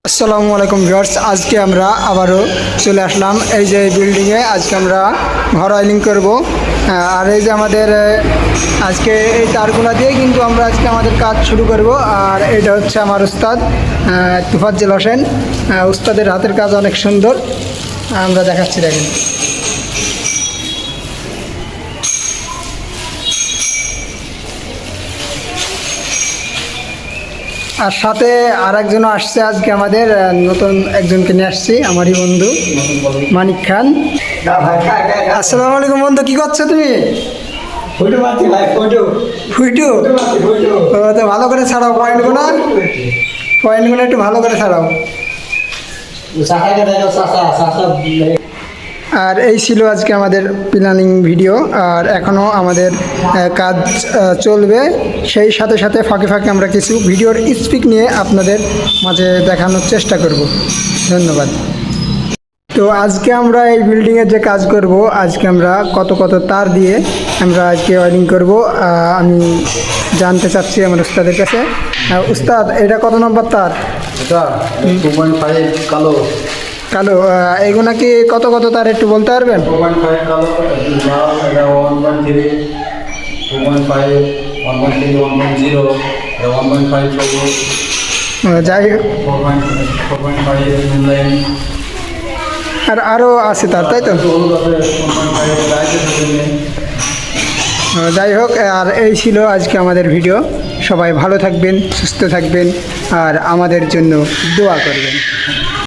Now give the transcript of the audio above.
আসসালামু আলাইকুম ভিউয়ার্স, আজকে আমরা আবারও চলে আসলাম এই যে বিল্ডিংয়ে। আজকে আমরা ঘর ওয়্যারিং করব। আর এই যে আমাদের আজকে এই তারগুলা দিয়ে কিন্তু আমরা আজকে আমাদের কাজ শুরু করব। আর এটা হচ্ছে আমার উস্তাদ তোফাজ্জল হোসেন। উস্তাদের হাতের কাজ অনেক সুন্দর, আমরা দেখাচ্ছি, দেখেন। আর সাথে আর একজনও আসছে আজকে, আমাদের নতুন একজনকে নিয়ে আসছি, আমারই বন্ধু মানিক খান। আসসালামু আলাইকুম বন্ধু, কি করছো তুমি? ফুইটু তো ভালো করে ছাড়াও, পয়েন্টগুলো একটু ভালো করে ছাড়াও। আর এই ছিল আজকে আমাদের প্ল্যানিং ভিডিও। আর এখনও আমাদের কাজ চলবে, সেই সাথে সাথে ফাঁকে ফাঁকে আমরা কিছু ভিডিওর স্পিক নিয়ে আপনাদের মাঝে দেখানোর চেষ্টা করব। ধন্যবাদ। তো আজকে আমরা এই বিল্ডিংয়ের যে কাজ করব, আজকে আমরা কত কত তার দিয়ে আমরা আজকে ওয়্যারিং করব আমি জানতে চাচ্ছি আমার উস্তাদের কাছে। উস্তাদ, এটা কত নম্বর তার? কালো কালো। এগুলো কি কত কত তার একটু বলতে পারবেন? 2.5 কালো, 1.3, 2.5, 1.3, 1.0, 1.5 সবুজ, যাই হোক, 4.5 লাইন আর আরও আছে তার, তাই তো? যাই হোক, আর এই ছিল আজকে আমাদের ভিডিও। সবাই ভালো থাকবেন, সুস্থ থাকবেন, আর আমাদের জন্য দোয়া করবেন।